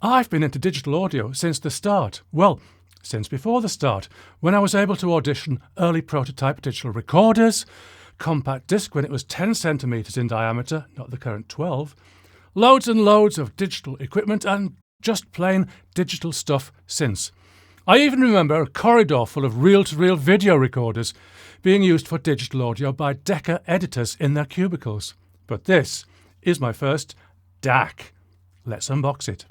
I've been into digital audio since the start. Well, since before the start, when I was able to audition early prototype digital recorders, compact disc when it was 10 centimetres in diameter, not the current 12, loads and loads of digital equipment and just plain digital stuff since. I even remember a corridor full of reel-to-reel video recorders being used for digital audio by Decca editors in their cubicles. But this is my first DAC. Let's unbox it.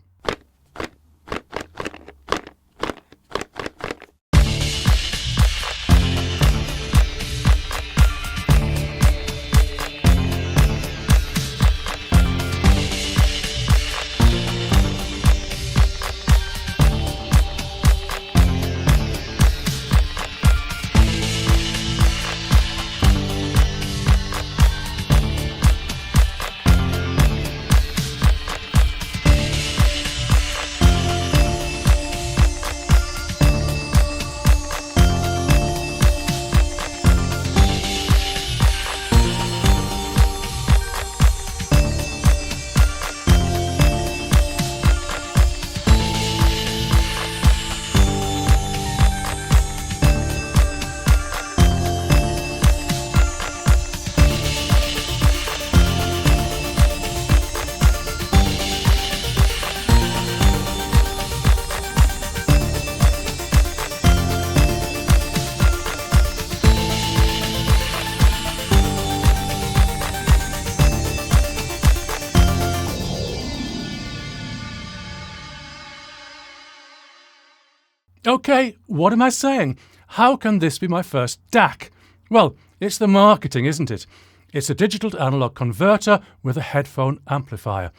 Okay, what am I saying? How can this be my first DAC? Well, it's the marketing, isn't it? It's a digital to analog converter with a headphone amplifier,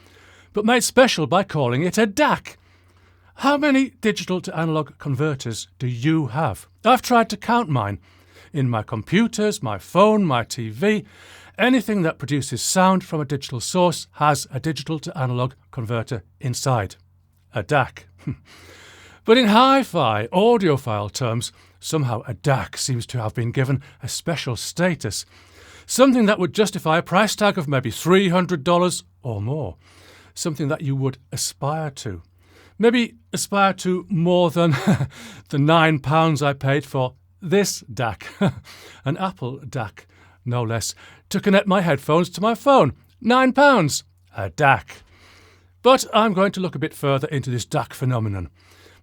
but made special by calling it a DAC. How many digital to analog converters do you have? I've tried to count mine. In my computers, my phone, my TV, anything that produces sound from a digital source has a digital to analog converter inside. A DAC. But in hi-fi audiophile terms, somehow a DAC seems to have been given a special status, something that would justify a price tag of maybe $300 or more, something that you would aspire to. Maybe aspire to more than the £9 I paid for this DAC, an Apple DAC, no less, to connect my headphones to my phone. £9, a DAC. But I'm going to look a bit further into this DAC phenomenon.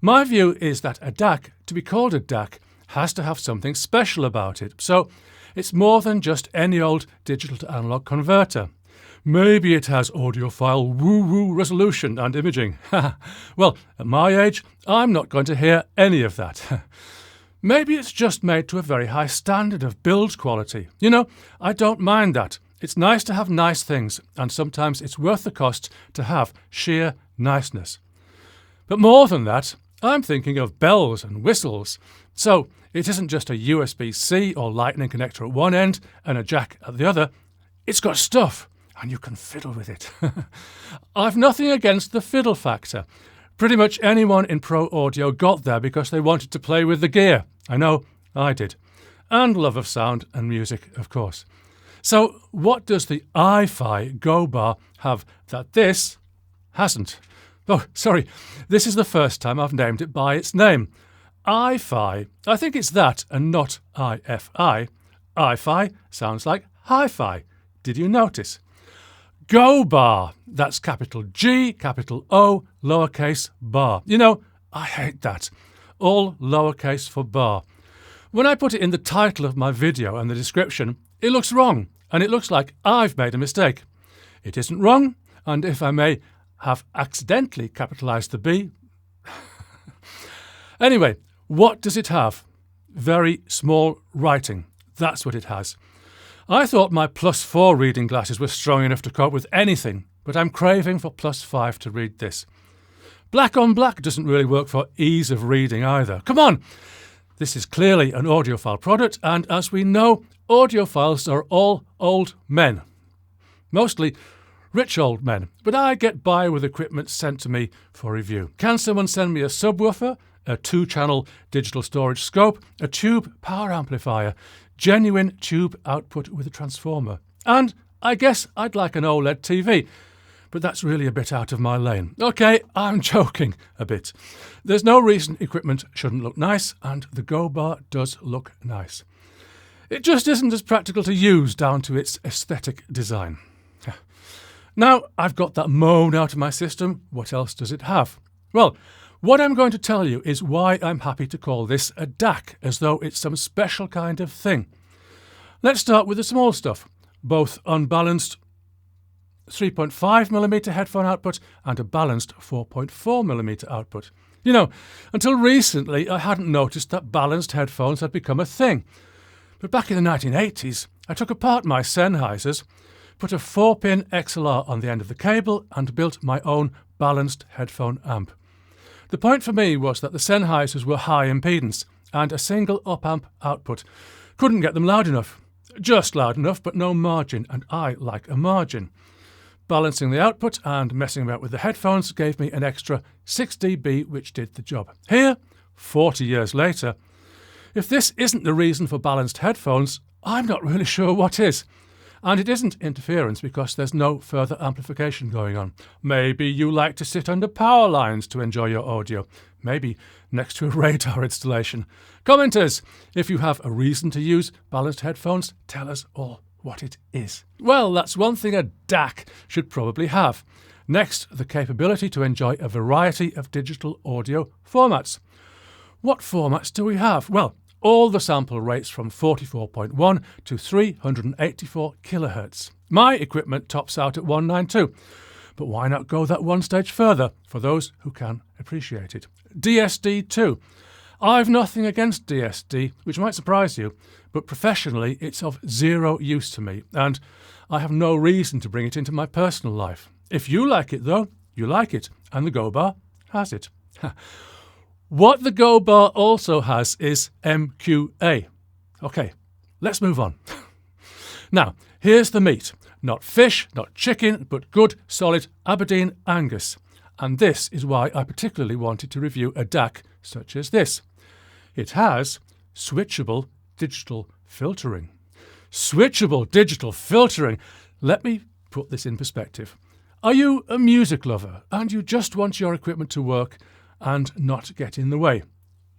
My view is that a DAC, to be called a DAC, has to have something special about it. So it's more than just any old digital to analog converter. Maybe it has audiophile woo-woo resolution and imaging. Well, at my age, I'm not going to hear any of that. Maybe it's just made to a very high standard of build quality. You know, I don't mind that. It's nice to have nice things, and sometimes it's worth the cost to have sheer niceness. But more than that, I'm thinking of bells and whistles. So it isn't just a USB-C or lightning connector at one end and a jack at the other. It's got stuff, and you can fiddle with it. I've nothing against the fiddle factor. Pretty much anyone in pro audio got there because they wanted to play with the gear. I know, I did. And love of sound and music, of course. So what does the iFi GO Bar have that this hasn't? Oh, sorry, this is the first time I've named it by its name. iFi. I think it's that and not IFI. iFi sounds like hi-fi. Did you notice? GO Bar. That's capital G, capital O, lowercase bar. You know, I hate that. All lowercase for bar. When I put it in the title of my video and the description, it looks wrong, and it looks like I've made a mistake. It isn't wrong, and if I may have accidentally capitalised the B. Anyway, what does it have? Very small writing. That's what it has. I thought my +4 reading glasses were strong enough to cope with anything, but I'm craving for +5 to read this. Black on black doesn't really work for ease of reading either. Come on! This is clearly an audiophile product, and as we know, audiophiles are all old men. Mostly rich old men, but I get by with equipment sent to me for review. Can someone send me a subwoofer, a 2-channel digital storage scope, a tube power amplifier, genuine tube output with a transformer? And I guess I'd like an OLED TV. but that's really a bit out of my lane. Okay, I'm joking a bit. There's no reason equipment shouldn't look nice, and the GO Bar does look nice. It just isn't as practical to use down to its aesthetic design. Now I've got that moan out of my system, what else does it have? Well, what I'm going to tell you is why I'm happy to call this a DAC, as though it's some special kind of thing. Let's start with the small stuff, both unbalanced 3.5mm headphone output and a balanced 4.4mm output. You know, until recently I hadn't noticed that balanced headphones had become a thing. But back in the 1980s, I took apart my Sennheisers, put a 4-pin XLR on the end of the cable and built my own balanced headphone amp. The point for me was that the Sennheisers were high impedance and a single op-amp output couldn't get them loud enough. Just loud enough, but no margin, and I like a margin. Balancing the output and messing about with the headphones gave me an extra 6 dB, which did the job. Here, 40 years later, if this isn't the reason for balanced headphones, I'm not really sure what is. And it isn't interference because there's no further amplification going on. Maybe you like to sit under power lines to enjoy your audio. Maybe next to a radar installation. Commenters, if you have a reason to use balanced headphones, tell us all what it is. Well, that's one thing a DAC should probably have. Next, the capability to enjoy a variety of digital audio formats. What formats do we have? Well, all the sample rates from 44.1 to 384 kHz. My equipment tops out at 192, but why not go that one stage further for those who can appreciate it? DSD too. I've nothing against DSD, which might surprise you, but professionally it's of zero use to me, and I have no reason to bring it into my personal life. If you like it though, you like it, and the GO Bar has it. What the GO Bar also has is MQA. Okay, let's move on. Now, here's the meat. Not fish, not chicken, but good, solid Aberdeen Angus. And this is why I particularly wanted to review a DAC such as this. It has switchable digital filtering. Switchable digital filtering. Let me put this in perspective. Are you a music lover and you just want your equipment to work and not get in the way?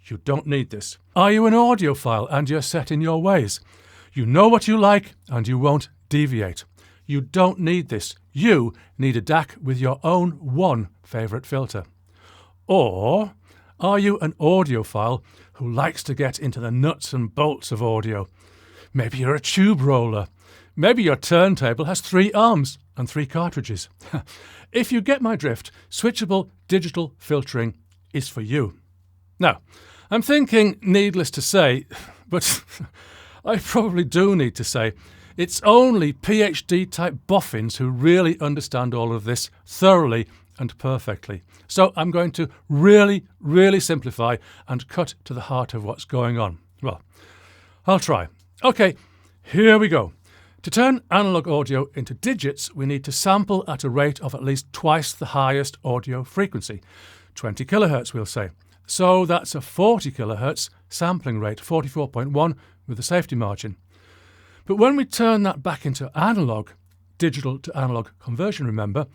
You don't need this. Are you an audiophile and you're set in your ways? You know what you like and you won't deviate. You don't need this. You need a DAC with your own one favourite filter. Or are you an audiophile who likes to get into the nuts and bolts of audio? Maybe you're a tube roller. Maybe your turntable has 3 arms and 3 cartridges. If you get my drift, switchable digital filtering is for you. Now, I'm thinking, needless to say, but I probably do need to say, it's only PhD-type boffins who really understand all of this thoroughly and perfectly. So I'm going to really, really simplify and cut to the heart of what's going on. Well, I'll try. Okay, here we go. To turn analog audio into digits, we need to sample at a rate of at least twice the highest audio frequency. 20 kHz, we'll say. So that's a 40 kHz sampling rate, 44.1 with a safety margin. But when we turn that back into analog, digital to analog conversion, remember,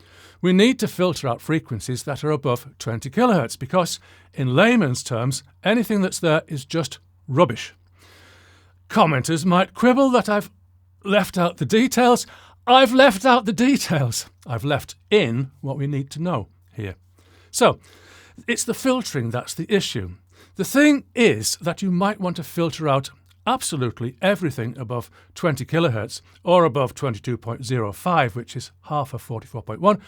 we need to filter out frequencies that are above 20 kHz because, in layman's terms, anything that's there is just rubbish. Commenters might quibble that I've left out the details. I've left out the details. I've left in what we need to know here. So, it's the filtering that's the issue. The thing is that you might want to filter out absolutely everything above 20 kHz or above 22.05, which is half of 44.1,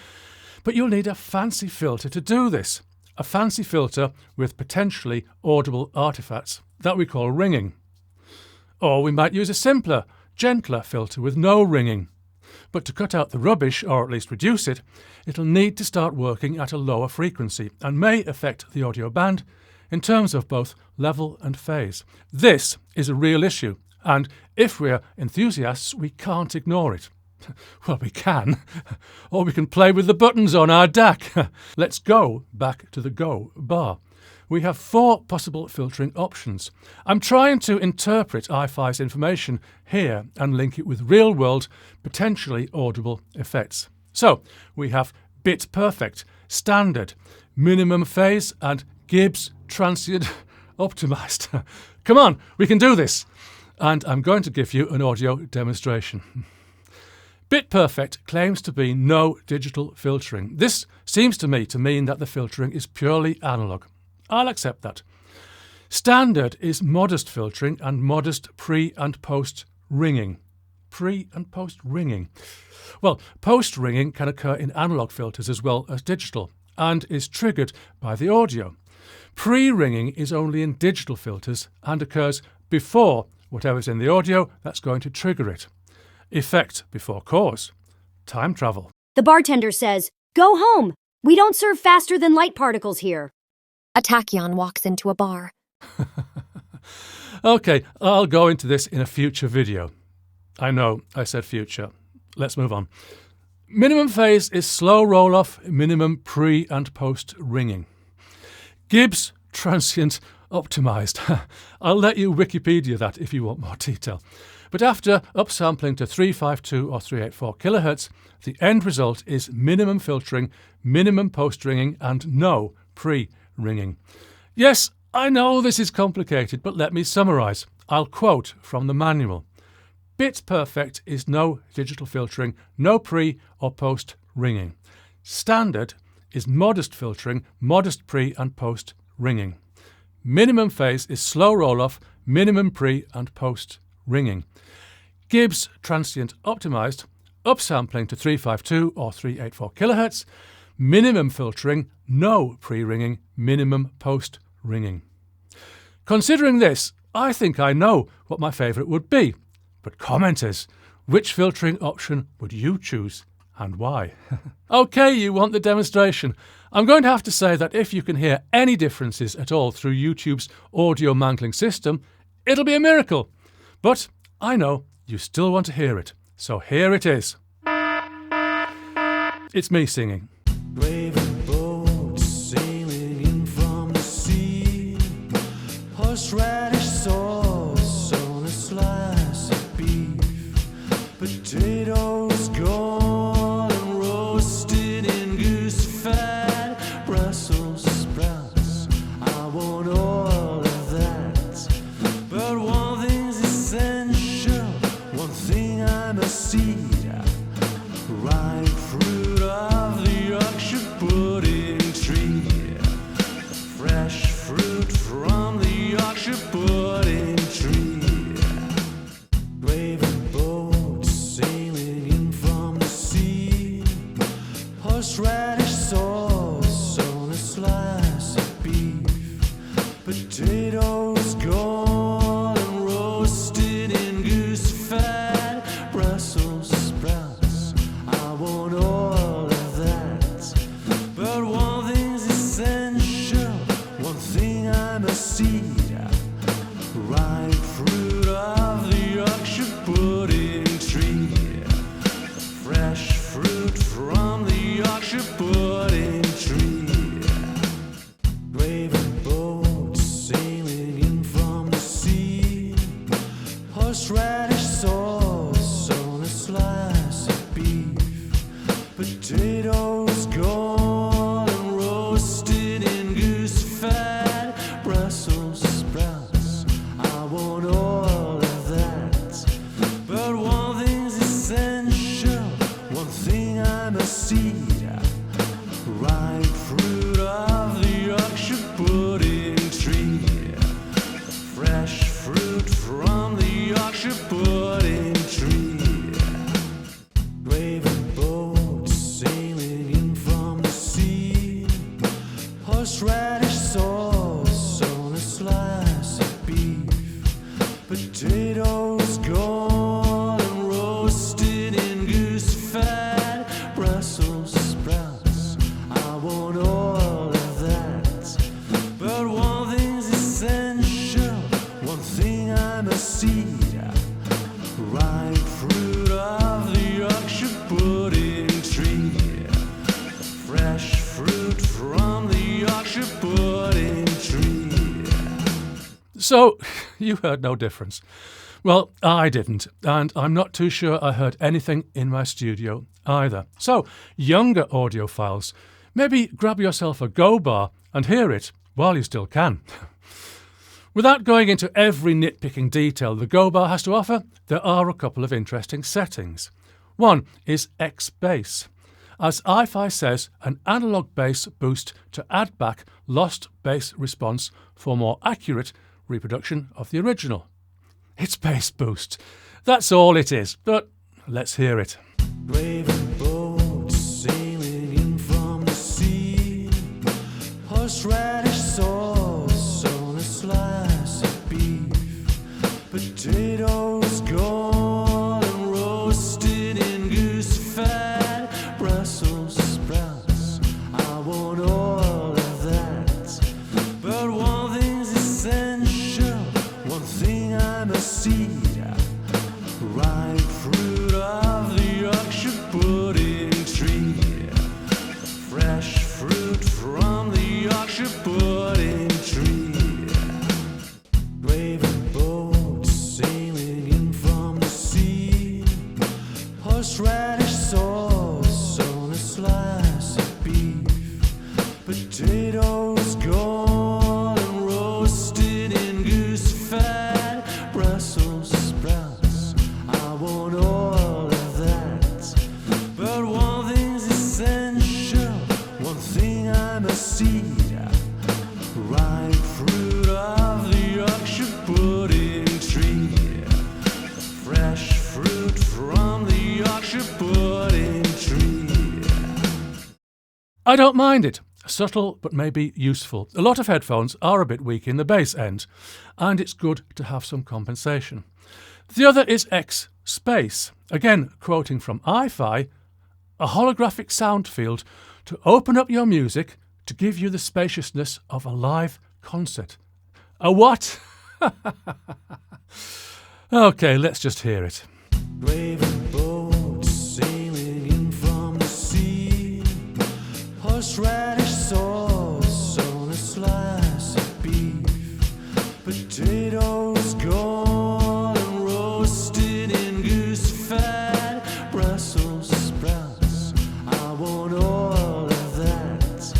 but you'll need a fancy filter to do this. A fancy filter with potentially audible artifacts that we call ringing. Or we might use a simpler, gentler filter with no ringing. But to cut out the rubbish, or at least reduce it, it'll need to start working at a lower frequency and may affect the audio band in terms of both level and phase. This is a real issue, and if we're enthusiasts, we can't ignore it. Well, we can, or we can play with the buttons on our DAC. Let's go back to the GO Bar. We have 4 possible filtering options. I'm trying to interpret iFi's information here and link it with real-world, potentially audible effects. So we have bit perfect, standard, minimum phase and Gibbs transient optimized. Come on, we can do this. And I'm going to give you an audio demonstration. Bit perfect claims to be no digital filtering. This seems to me to mean that the filtering is purely analog. I'll accept that. Standard is modest filtering and modest pre and post ringing. Pre and post ringing. Well, post ringing can occur in analog filters as well as digital and is triggered by the audio. Pre-ringing is only in digital filters and occurs before whatever's in the audio that's going to trigger it. Effect before cause. Time travel. The bartender says, "Go home. We don't serve faster than light particles here." A tachyon walks into a bar. Okay, I'll go into this in a future video. I know, I said future. Let's move on. Minimum phase is slow roll-off, minimum pre and post ringing. Gibbs transient optimized. I'll let you Wikipedia that if you want more detail. But after upsampling to 352 or 384 kHz, the end result is minimum filtering, minimum post-ringing and no pre-ringing. Yes, I know this is complicated, but let me summarise. I'll quote from the manual. Bit perfect is no digital filtering, no pre or post ringing. Standard is modest filtering, modest pre and post ringing. Minimum phase is slow roll-off, minimum pre and post ringing. Gibbs transient optimized, upsampling to 352 or 384 kHz, minimum filtering, no pre-ringing, minimum post-ringing. Considering this, I think I know what my favourite would be. But commenters, which filtering option would you choose and why? OK, you want the demonstration. I'm going to have to say that if you can hear any differences at all through YouTube's audio mangling system, it'll be a miracle. But I know you still want to hear it, so here it is. It's me singing. Waving boats sailing in from the sea, horseradish sauce on a slice of beef, potatoes gone and roasted in goose fat, Brussels sprouts. I want all of that, but one thing's essential, one thing I must see. Ripe fruit of the Yorkshire pudding tree, fresh fruit from the Yorkshire pudding tree. Waving boats sailing in from the sea, horseradish sauce on a slice of beef, potatoes gone and roasted in goose fat, Brussels sprouts. I want all of that, but one thing's essential, one thing I must see. Ripe fruit of the Yorkshire pudding tree, fresh fruit from the Yorkshire pudding tree. Waving boats sailing in from the sea, horseradish sauce on a slice of beef, potatoes gone and roasted in goose fat, Brussels sprouts. I want all of that, but one thing's essential, one thing I must see. Ripe fruit of the Yorkshire pudding tree, fresh fruit from the Yorkshire pudding tree. Waving boats sailing in from the sea, horseradish sauce on a slice of beef, potatoes gone and roasted in goose fat, Brussels sprouts. I want all of that, but one thing's essential, one thing I must see. Ripe fruit of the Yorkshire pudding tree, fresh fruit from the Yorkshire pudding tree. So, you heard no difference. Well, I didn't, and I'm not too sure I heard anything in my studio either. So, younger audiophiles, maybe grab yourself a GO Bar and hear it while you still can. Without going into every nitpicking detail the GO Bar has to offer, there are a couple of interesting settings. One is XBass. As iFi says, an analog bass boost to add back lost bass response for more accurate reproduction of the original. It's bass boost. That's all it is, but let's hear it. Raven boats sailing in from the sea, horseradish sauce on a slice of beef, potatoes gone and roasted in goose fat, Brussels sprouts. I want all of that, but one thing's essential, one thing I must see, ripe fruit of the Yorkshire pudding tree, fresh fruit from the Yorkshire pudding tree. Raven boats sailing in from the sea, horseradish sauce on a slice of beef, potatoes gone and roasted in goose fat, Brussels sprouts. I want all of that, but one thing's essential, one thing I must see, ripe fruit of the Yorkshire pudding tree, fresh fruit from the Yorkshire pudding tree. I don't mind it. Subtle but maybe useful. A lot of headphones are a bit weak in the bass end, and it's good to have some compensation. The other is XSpace. Again, quoting from iFi, a holographic sound field to open up your music to give you the spaciousness of a live concert. A what? Okay, let's just hear it. Raven boats sailing in from the sea, horseradish sauce on a slice of beef, potatoes gone and roasted in goose fat, Brussels sprouts. I want all of that,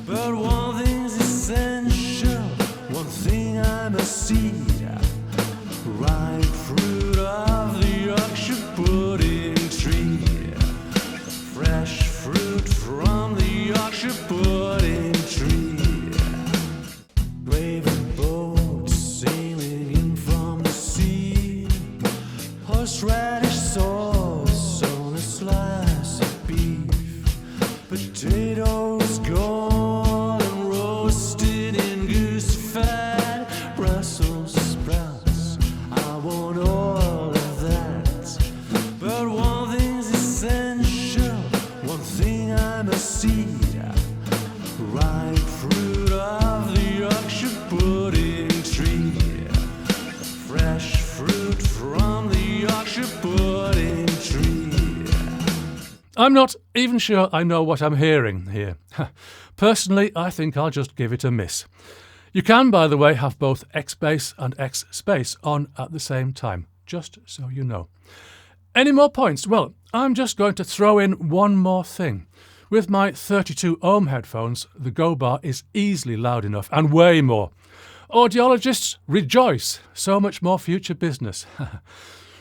but one thing's essential, one thing I must see, ripe fruit of the Yorkshire pudding tree, fresh fruit from the Yorkshire pudding tree. Raven boats sailing in from the sea, horseradish sauce on a slice of beef, potatoes gone and roasted in goose fat, Brussels sprouts. I want all of that, but one thing's essential, one thing I must see, ripe fruit of the Yorkshire pudding tree, fresh fruit from the Yorkshire pudding tree. I'm not even sure I know what I'm hearing here. Personally, I think I'll just give it a miss. You can, by the way, have both XBass and XSpace on at the same time, just so you know. Any more points? Well, I'm just going to throw in one more thing. With my 32 ohm headphones, the GO Bar is easily loud enough, and way more. Audiologists, rejoice! So much more future business.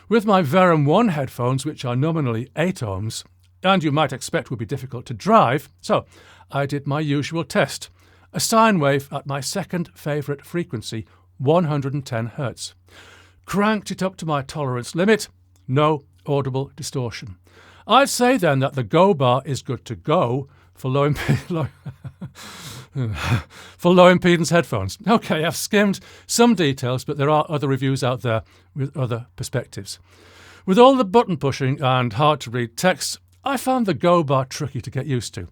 With my Verum 1 headphones, which are nominally 8 ohms, and you might expect would be difficult to drive, so I did my usual test. A sine wave at my second favourite frequency, 110 Hz. Cranked it up to my tolerance limit, no audible distortion. I'd say then that the GO Bar is good to go for low impedance headphones. Okay, I've skimmed some details, but there are other reviews out there with other perspectives. With all the button pushing and hard to read text, I found the GO Bar tricky to get used to.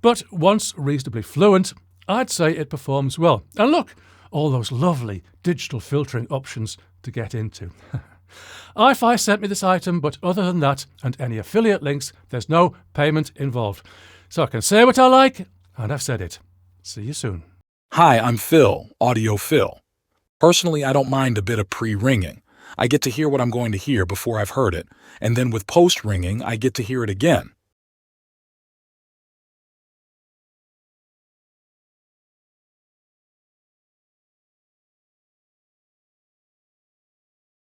But once reasonably fluent, I'd say it performs well. And look, all those lovely digital filtering options to get into. iFi sent me this item, but other than that, and any affiliate links, there's no payment involved. So I can say what I like, and I've said it. See you soon. Hi, I'm Phil, Audio Phil. Personally, I don't mind a bit of pre-ringing. I get to hear what I'm going to hear before I've heard it, and then with post ringing, I get to hear it again.